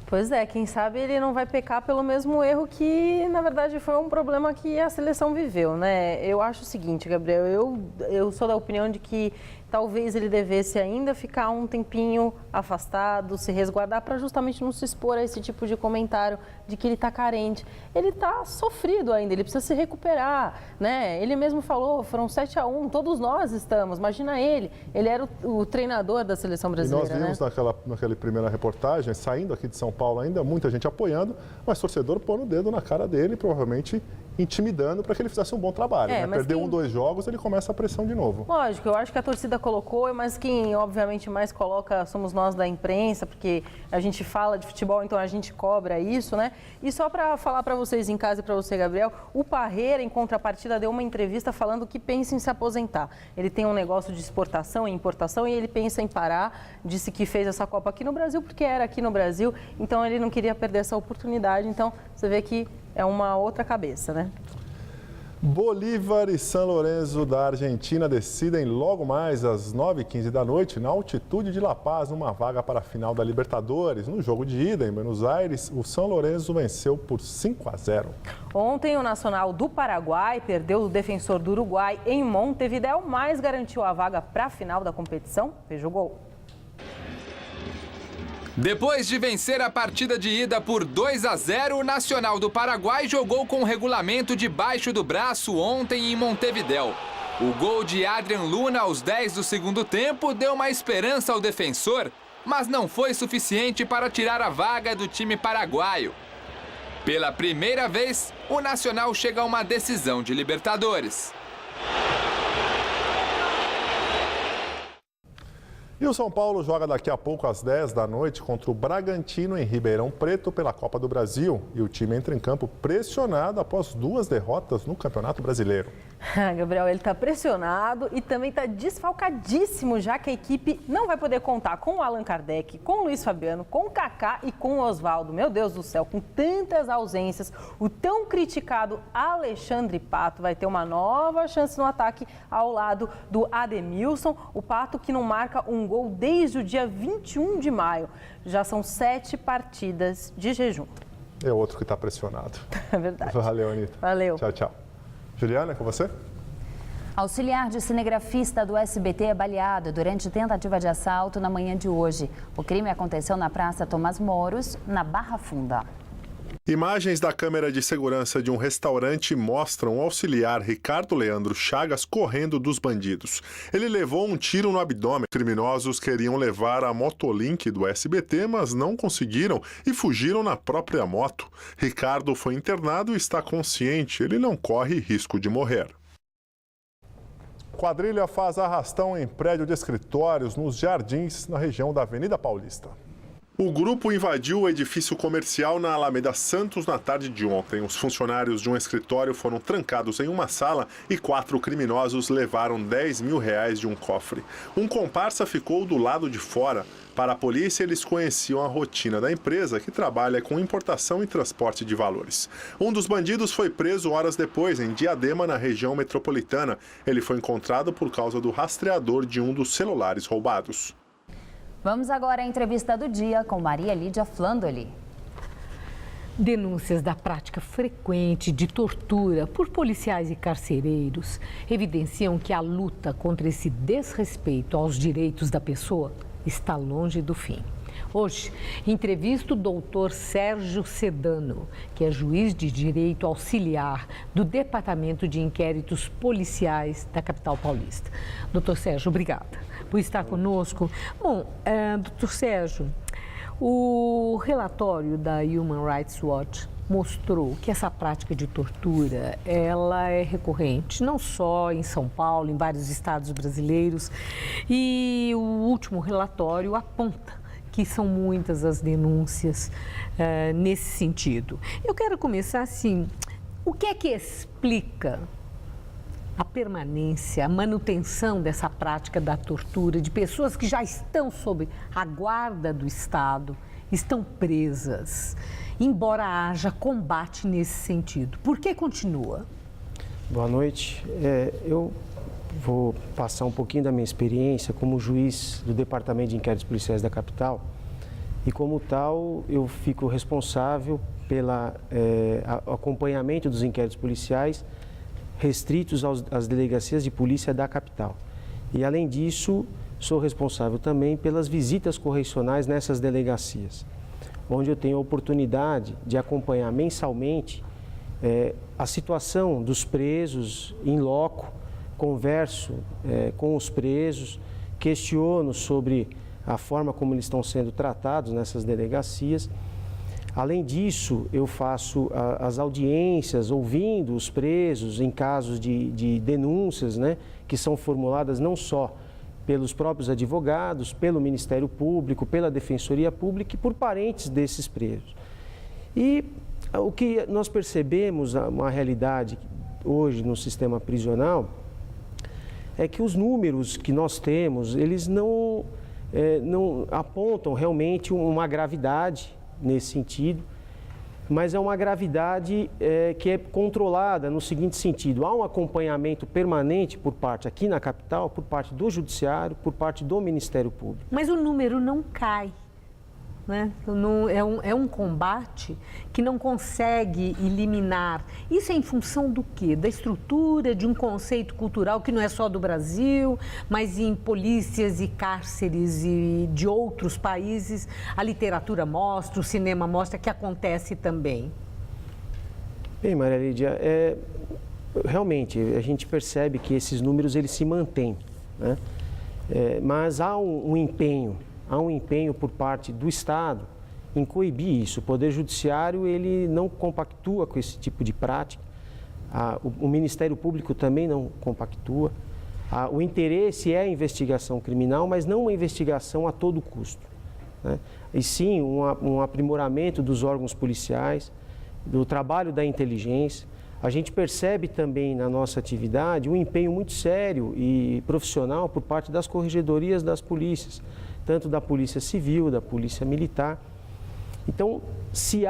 Pois é, quem sabe ele não vai pecar pelo mesmo erro que, na verdade, foi um problema que a seleção viveu, né? Eu acho o seguinte, Gabriel, eu sou da opinião de que talvez ele devesse ainda ficar um tempinho afastado, se resguardar para justamente não se expor a esse tipo de comentário de que ele está carente. Ele está sofrido ainda, ele precisa se recuperar, né? Ele mesmo falou, foram 7-1, todos nós estamos, imagina ele era o treinador da seleção brasileira, e nós vimos, né? naquela primeira reportagem, saindo aqui de São Paulo ainda, muita gente apoiando, mas torcedor pondo o dedo na cara dele, provavelmente intimidando para que ele fizesse um bom trabalho. Né? Perdeu 1, 2 jogos, ele começa a pressão de novo. Lógico, eu acho que a torcida colocou, mas quem obviamente mais coloca somos nós da imprensa, porque a gente fala de futebol, então a gente cobra isso, né? E só para falar para vocês em casa e para você, Gabriel, o Parreira, em contrapartida, deu uma entrevista falando que pensa em se aposentar. Ele tem um negócio de exportação e importação e ele pensa em parar, disse que fez essa Copa aqui no Brasil porque era aqui no Brasil, então ele não queria perder essa oportunidade, então você vê que é uma outra cabeça, né? Bolívar e São Lourenço da Argentina decidem logo mais às 9h15 da noite na altitude de La Paz, numa vaga para a final da Libertadores. No jogo de ida em Buenos Aires, o São Lourenço venceu por 5-0. Ontem, o Nacional do Paraguai perdeu o Defensor do Uruguai em Montevidéu, mas garantiu a vaga para a final da competição. Veja o gol. Depois de vencer a partida de ida por 2-0, o Nacional do Paraguai jogou com o regulamento debaixo do braço ontem em Montevidéu. O gol de Adrian Luna aos 10 do segundo tempo deu uma esperança ao defensor, mas não foi suficiente para tirar a vaga do time paraguaio. Pela primeira vez, o Nacional chega a uma decisão de Libertadores. E o São Paulo joga daqui a pouco às 10 da noite contra o Bragantino em Ribeirão Preto pela Copa do Brasil. E o time entra em campo pressionado após 2 derrotas no Campeonato Brasileiro. Gabriel, ele está pressionado e também está desfalcadíssimo, já que a equipe não vai poder contar com o Allan Kardec, com o Luiz Fabiano, com o Kaká e com o Oswaldo. Meu Deus do céu, com tantas ausências, o tão criticado Alexandre Pato vai ter uma nova chance no ataque ao lado do Ademilson. O Pato que não marca um gol desde o dia 21 de maio. Já são 7 partidas de jejum. É outro que está pressionado. É verdade. Valeu, Anitta. Valeu. Tchau, tchau. Juliana, é com você? Auxiliar de cinegrafista do SBT é baleado durante tentativa de assalto na manhã de hoje. O crime aconteceu na Praça Tomás Moros, na Barra Funda. Imagens da câmera de segurança de um restaurante mostram o auxiliar Ricardo Leandro Chagas correndo dos bandidos. Ele levou um tiro no abdômen. Criminosos queriam levar a Motolink do SBT, mas não conseguiram e fugiram na própria moto. Ricardo foi internado e está consciente. Ele não corre risco de morrer. Quadrilha faz arrastão em prédio de escritórios nos Jardins, na região da Avenida Paulista. O grupo invadiu o edifício comercial na Alameda Santos na tarde de ontem. Os funcionários de um escritório foram trancados em uma sala e 4 criminosos levaram R$10 mil de um cofre. Um comparsa ficou do lado de fora. Para a polícia, eles conheciam a rotina da empresa, que trabalha com importação e transporte de valores. Um dos bandidos foi preso horas depois, em Diadema, na região metropolitana. Ele foi encontrado por causa do rastreador de um dos celulares roubados. Vamos agora à entrevista do dia com Maria Lídia Flandoli. Denúncias da prática frequente de tortura por policiais e carcereiros evidenciam que a luta contra esse desrespeito aos direitos da pessoa está longe do fim. Hoje, entrevisto o doutor Sérgio Sedano, que é juiz de direito auxiliar do Departamento de Inquéritos Policiais da capital paulista. Doutor Sérgio, obrigada por estar conosco. Bom, doutor Sérgio, o relatório da Human Rights Watch mostrou que essa prática de tortura, ela é recorrente, não só em São Paulo, em vários estados brasileiros, e o último relatório aponta que são muitas as denúncias nesse sentido. Eu quero começar assim, o que é que explica a permanência, a manutenção dessa prática da tortura de pessoas que já estão sob a guarda do Estado, estão presas, embora haja combate nesse sentido? Por que continua? Boa noite. Eu vou passar um pouquinho da minha experiência como juiz do Departamento de Inquéritos Policiais da capital e, como tal, eu fico responsável pelo acompanhamento dos inquéritos policiais restritos às delegacias de polícia da capital. E, além disso, sou responsável também pelas visitas correcionais nessas delegacias, onde eu tenho a oportunidade de acompanhar mensalmente a situação dos presos em loco, converso com os presos, questiono sobre a forma como eles estão sendo tratados nessas delegacias. Além disso, eu faço as audiências, ouvindo os presos em casos de denúncias, né, que são formuladas não só pelos próprios advogados, pelo Ministério Público, pela Defensoria Pública e por parentes desses presos. E o que nós percebemos, uma realidade hoje no sistema prisional, é que os números que nós temos, eles não apontam realmente uma gravidade nesse sentido, mas é uma gravidade que é controlada no seguinte sentido: há um acompanhamento permanente por parte, aqui na capital, por parte do Judiciário, por parte do Ministério Público. Mas o número não cai, né? É um combate que não consegue eliminar. Isso é em função do quê? Da estrutura, de um conceito cultural que não é só do Brasil, mas em polícias e cárceres e de outros países, a literatura mostra, o cinema mostra que acontece também. Bem, Maria Lídia, realmente a gente percebe que esses números eles se mantêm, né? Mas há um empenho por parte do Estado em coibir isso. O Poder Judiciário ele não compactua com esse tipo de prática, o Ministério Público também não compactua. O interesse é a investigação criminal, mas não uma investigação a todo custo, né? E sim um aprimoramento dos órgãos policiais, do trabalho da inteligência. A gente percebe também na nossa atividade um empenho muito sério e profissional por parte das corregedorias das polícias, tanto da Polícia Civil, da Polícia Militar. Então, se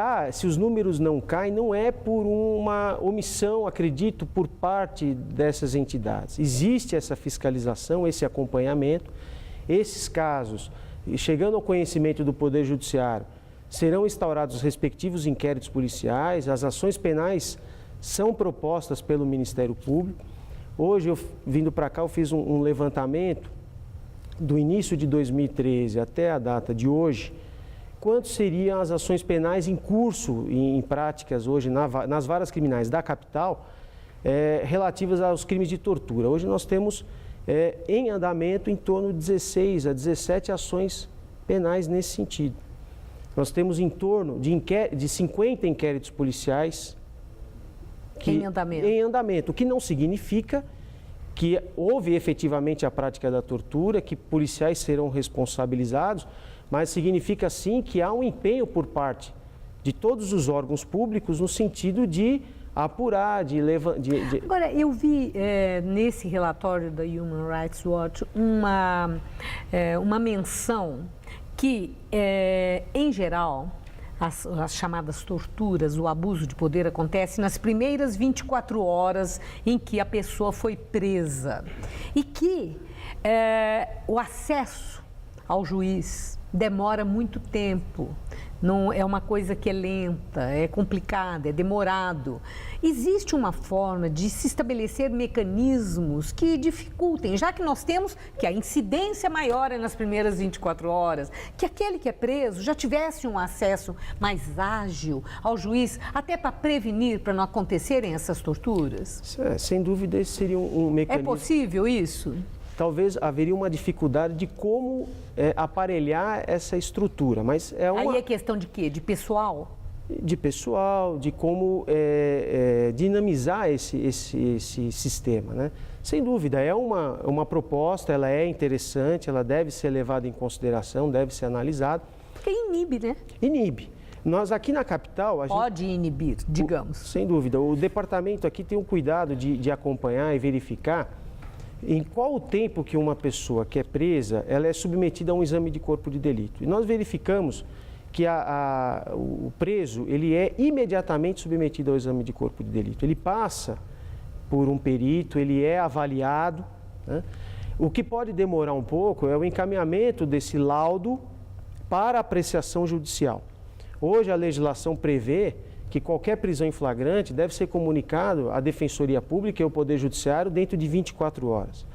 os números não caem, não é por uma omissão, acredito, por parte dessas entidades. Existe essa fiscalização, esse acompanhamento. Esses casos, chegando ao conhecimento do Poder Judiciário, serão instaurados os respectivos inquéritos policiais, as ações penais são propostas pelo Ministério Público. Hoje, vindo para cá, eu fiz um levantamento do início de 2013 até a data de hoje, quanto seriam as ações penais em curso, em práticas hoje nas varas criminais da capital, relativas aos crimes de tortura. Hoje nós temos em andamento em torno de 16 a 17 ações penais nesse sentido. Nós temos em torno de 50 inquéritos policiais em andamento, o que não significa que houve efetivamente a prática da tortura, que policiais serão responsabilizados, mas significa sim que há um empenho por parte de todos os órgãos públicos no sentido de apurar, de levar... Agora, eu vi nesse relatório da Human Rights Watch uma menção que, em geral, as chamadas torturas, o abuso de poder acontece nas primeiras 24 horas em que a pessoa foi presa e que o acesso ao juiz, demora muito tempo. Não é uma coisa que é lenta, é complicada, é demorado. Existe uma forma de se estabelecer mecanismos que dificultem, já que nós temos que a incidência maior é nas primeiras 24 horas, que aquele que é preso já tivesse um acesso mais ágil ao juiz, até para prevenir, para não acontecerem essas torturas? Sem dúvida, esse seria um mecanismo. É possível isso? Talvez haveria uma dificuldade de como aparelhar essa estrutura, mas é uma... Aí é questão de quê? De pessoal? De pessoal, de como dinamizar esse sistema, né? Sem dúvida, é uma proposta, ela é interessante, ela deve ser levada em consideração, deve ser analisada. Porque inibe, né? Inibe. Nós aqui na capital... Pode inibir, digamos. Sem dúvida. O departamento aqui tem um cuidado de acompanhar e verificar em qual o tempo que uma pessoa que é presa, ela é submetida a um exame de corpo de delito. E nós verificamos que o preso, ele é imediatamente submetido ao exame de corpo de delito. Ele passa por um perito, ele é avaliado, né? O que pode demorar um pouco é o encaminhamento desse laudo para apreciação judicial. Hoje a legislação prevê que qualquer prisão em flagrante deve ser comunicado à Defensoria Pública e ao Poder Judiciário dentro de 24 horas.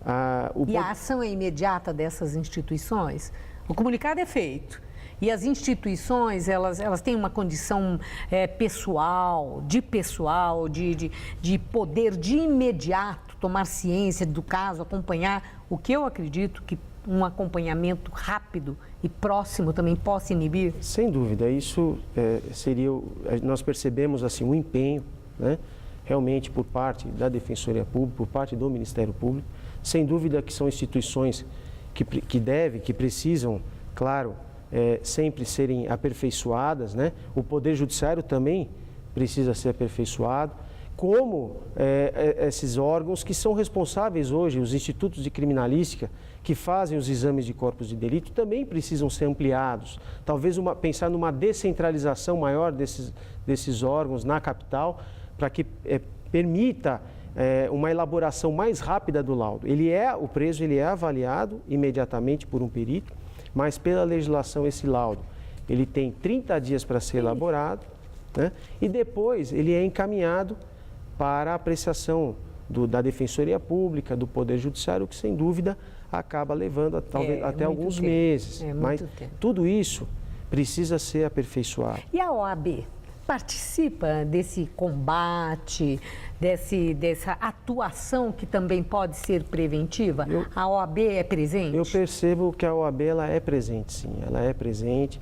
A ação é imediata dessas instituições? O comunicado é feito. E as instituições, elas têm uma condição pessoal, de poder de imediato tomar ciência do caso, acompanhar, o que eu acredito que um acompanhamento rápido e próximo também possa inibir? Sem dúvida, isso seria... Nós percebemos assim, um empenho, né, realmente por parte da Defensoria Pública, por parte do Ministério Público. Sem dúvida que são instituições que precisam, claro, sempre serem aperfeiçoadas, né? O Poder Judiciário também precisa ser aperfeiçoado, como esses órgãos que são responsáveis hoje, os institutos de criminalística, que fazem os exames de corpos de delito, também precisam ser ampliados. Talvez pensar numa descentralização maior desses órgãos na capital, para que permita uma elaboração mais rápida do laudo. O preso ele é avaliado imediatamente por um perito, mas pela legislação esse laudo, ele tem 30 dias para ser elaborado, né? E depois ele é encaminhado para a apreciação da Defensoria Pública, do Poder Judiciário, que sem dúvida acaba levando talvez até alguns meses. Mas tudo isso precisa ser aperfeiçoado. E a OAB participa desse combate, dessa atuação que também pode ser preventiva? A OAB é presente? Eu percebo que a OAB ela é presente, sim. Ela é presente.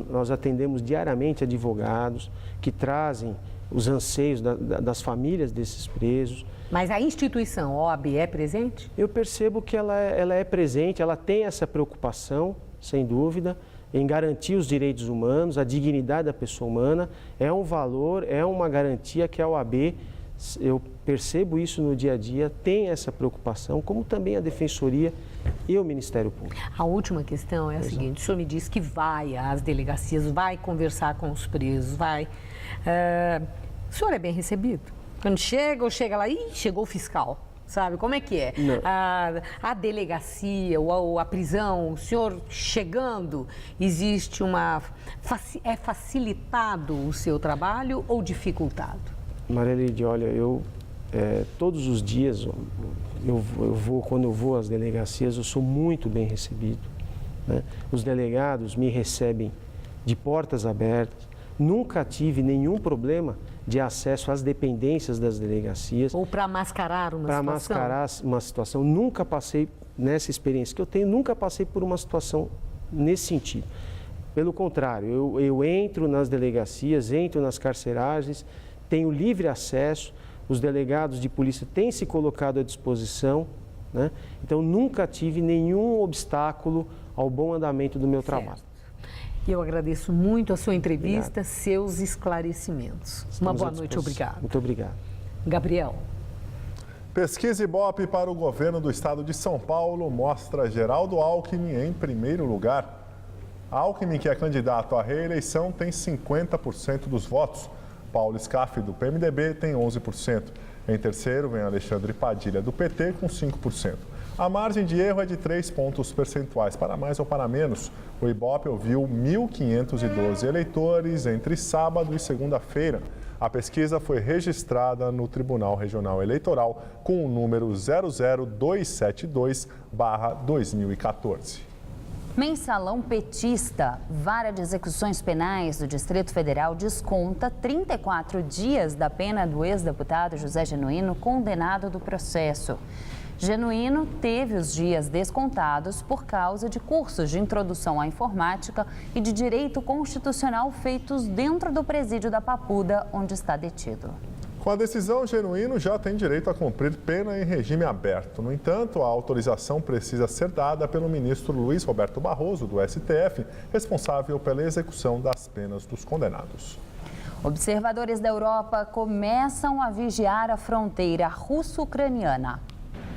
Nós atendemos diariamente advogados que trazem os anseios das famílias desses presos. Mas a instituição, a OAB, é presente? Eu percebo que ela é presente, ela tem essa preocupação, sem dúvida, em garantir os direitos humanos, a dignidade da pessoa humana. É um valor, é uma garantia que a OAB, eu percebo isso no dia a dia, tem essa preocupação, como também a Defensoria e o Ministério Público. A última questão é a seguinte: o senhor me disse que vai às delegacias, vai conversar com os presos, vai... O senhor é bem recebido? Quando chega, ou chega lá, chegou o fiscal, sabe? Como é que é? A delegacia ou a prisão, o senhor chegando, existe é facilitado o seu trabalho ou dificultado? Maria Lídia, olha, todos os dias, quando eu vou às delegacias, eu sou muito bem recebido, né? Os delegados me recebem de portas abertas. Nunca tive nenhum problema de acesso às dependências das delegacias. Ou para mascarar uma situação? Para mascarar uma situação. Nunca passei, nessa experiência que eu tenho, nunca passei por uma situação nesse sentido. Pelo contrário, eu entro nas delegacias, entro nas carceragens, tenho livre acesso, os delegados de polícia têm se colocado à disposição, né? Então, nunca tive nenhum obstáculo ao bom andamento do meu trabalho. Eu agradeço muito a sua entrevista, seus esclarecimentos. Uma boa noite, obrigado. Muito obrigado. Gabriel. Pesquisa Ibope para o governo do estado de São Paulo mostra Geraldo Alckmin em primeiro lugar. Alckmin, que é candidato à reeleição, tem 50% dos votos. Paulo Scaff, do PMDB, tem 11%. Em terceiro vem Alexandre Padilha, do PT, com 5%. A margem de erro é de 3 pontos percentuais, para mais ou para menos. O Ibope ouviu 1.512 eleitores entre sábado e segunda-feira. A pesquisa foi registrada no Tribunal Regional Eleitoral com o número 00272/2014. Mensalão petista. Vara de Execuções Penais do Distrito Federal desconta 34 dias da pena do ex-deputado José Genuíno, condenado do processo. Genuíno teve os dias descontados por causa de cursos de introdução à informática e de direito constitucional feitos dentro do presídio da Papuda, onde está detido. Com a decisão, Genuíno já tem direito a cumprir pena em regime aberto. No entanto, a autorização precisa ser dada pelo ministro Luiz Roberto Barroso, do STF, responsável pela execução das penas dos condenados. Observadores da Europa começam a vigiar a fronteira russo-ucraniana.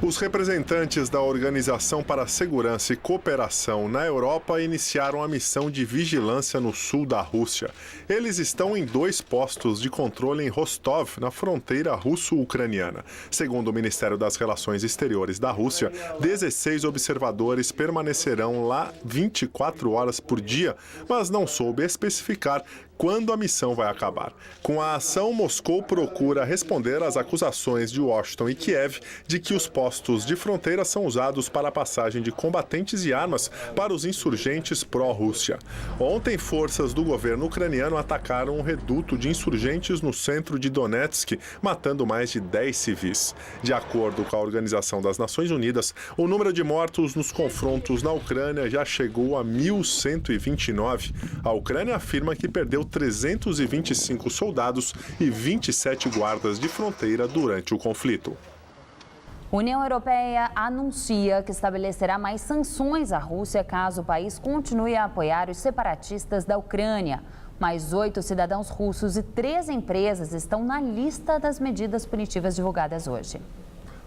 Os representantes da Organização para a Segurança e Cooperação na Europa iniciaram a missão de vigilância no sul da Rússia. Eles estão em 2 postos de controle em Rostov, na fronteira russo-ucraniana. Segundo o Ministério das Relações Exteriores da Rússia, 16 observadores permanecerão lá 24 horas por dia, mas não soube especificar quando a missão vai acabar. Com a ação, Moscou procura responder às acusações de Washington e Kiev de que os postos de fronteira são usados para a passagem de combatentes e armas para os insurgentes pró-Rússia. Ontem, forças do governo ucraniano atacaram um reduto de insurgentes no centro de Donetsk, matando mais de 10 civis. De acordo com a Organização das Nações Unidas, o número de mortos nos confrontos na Ucrânia já chegou a 1.129. A Ucrânia afirma que perdeu 325 soldados e 27 guardas de fronteira durante o conflito. A União Europeia anuncia que estabelecerá mais sanções à Rússia caso o país continue a apoiar os separatistas da Ucrânia. Mais 8 cidadãos russos e 3 empresas estão na lista das medidas punitivas divulgadas hoje.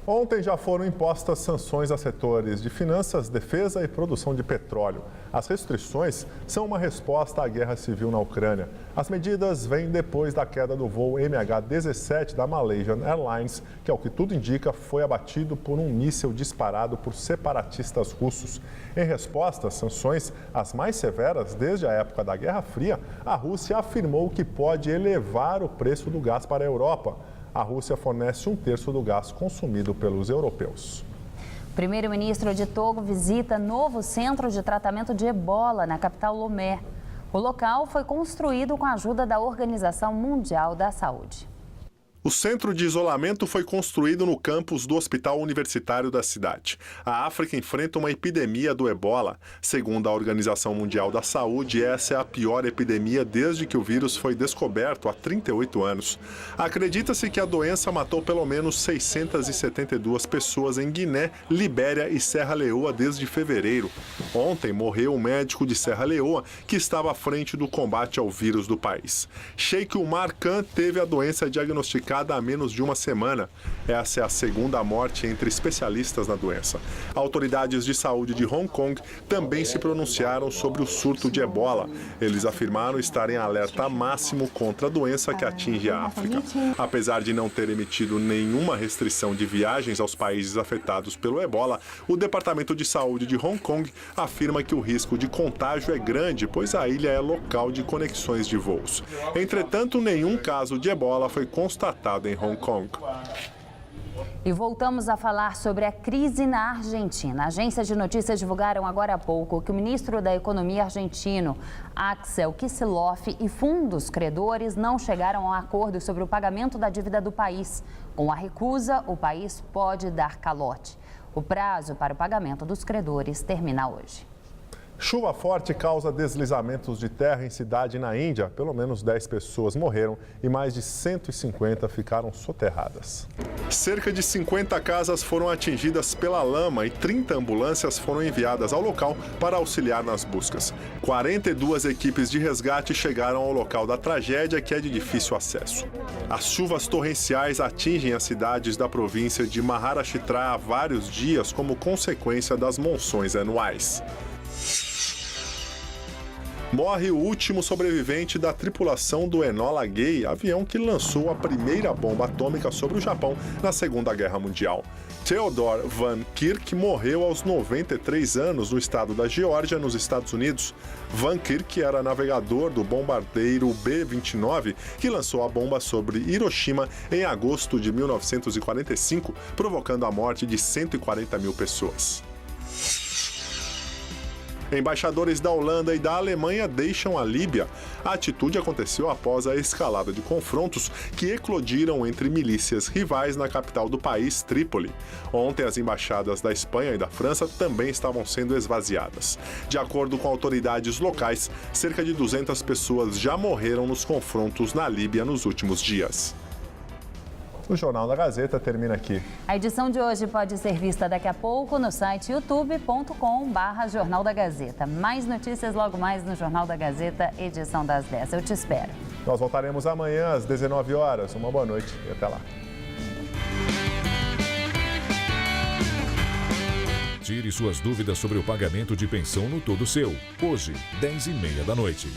Ontem já foram impostas sanções a setores de finanças, defesa e produção de petróleo. As restrições são uma resposta à guerra civil na Ucrânia. As medidas vêm depois da queda do voo MH17 da Malaysian Airlines, que, ao que tudo indica, foi abatido por um míssil disparado por separatistas russos. Em resposta às sanções, as mais severas desde a época da Guerra Fria, a Rússia afirmou que pode elevar o preço do gás para a Europa. A Rússia fornece 1/3 do gás consumido pelos europeus. O primeiro-ministro de Togo visita novo centro de tratamento de ebola na capital Lomé. O local foi construído com a ajuda da Organização Mundial da Saúde. O centro de isolamento foi construído no campus do Hospital Universitário da cidade. A África enfrenta uma epidemia do ebola. Segundo a Organização Mundial da Saúde, essa é a pior epidemia desde que o vírus foi descoberto há 38 anos. Acredita-se que a doença matou pelo menos 672 pessoas em Guiné, Libéria e Serra Leoa desde fevereiro. Ontem morreu um médico de Serra Leoa que estava à frente do combate ao vírus do país. Sheikh Umar Khan teve a doença diagnosticada há menos de uma semana. Essa é a segunda morte entre especialistas na doença. Autoridades de saúde de Hong Kong também se pronunciaram sobre o surto de ebola. Eles afirmaram estar em alerta máximo contra a doença que atinge a África. Apesar de não ter emitido nenhuma restrição de viagens aos países afetados pelo ebola, o Departamento de Saúde de Hong Kong afirma que o risco de contágio é grande, pois a ilha é local de conexões de voos. Entretanto, nenhum caso de ebola foi constatado em Hong Kong. E voltamos a falar sobre a crise na Argentina. Agências de notícias divulgaram agora há pouco que o ministro da Economia argentino, Axel Kicillof, e fundos credores não chegaram a um acordo sobre o pagamento da dívida do país. Com a recusa, o país pode dar calote. O prazo para o pagamento dos credores termina hoje. Chuva forte causa deslizamentos de terra em cidade na Índia. Pelo menos 10 pessoas morreram e mais de 150 ficaram soterradas. Cerca de 50 casas foram atingidas pela lama e 30 ambulâncias foram enviadas ao local para auxiliar nas buscas. 42 equipes de resgate chegaram ao local da tragédia, que é de difícil acesso. As chuvas torrenciais atingem as cidades da província de Maharashtra há vários dias como consequência das monções anuais. Morre o último sobrevivente da tripulação do Enola Gay, avião que lançou a primeira bomba atômica sobre o Japão na Segunda Guerra Mundial. Theodore Van Kirk morreu aos 93 anos no estado da Geórgia, nos Estados Unidos. Van Kirk era navegador do bombardeiro B-29, que lançou a bomba sobre Hiroshima em agosto de 1945, provocando a morte de 140 mil pessoas. Embaixadores da Holanda e da Alemanha deixam a Líbia. A atitude aconteceu após a escalada de confrontos que eclodiram entre milícias rivais na capital do país, Trípoli. Ontem, as embaixadas da Espanha e da França também estavam sendo esvaziadas. De acordo com autoridades locais, cerca de 200 pessoas já morreram nos confrontos na Líbia nos últimos dias. O Jornal da Gazeta termina aqui. A edição de hoje pode ser vista daqui a pouco no site youtube.com/Jornal da Gazeta. Mais notícias logo mais no Jornal da Gazeta, edição das 10. Eu te espero. Nós voltaremos amanhã às 19 horas. Uma boa noite e até lá. Tire suas dúvidas sobre o pagamento de pensão no Todo Seu. Hoje, 10h30 da noite.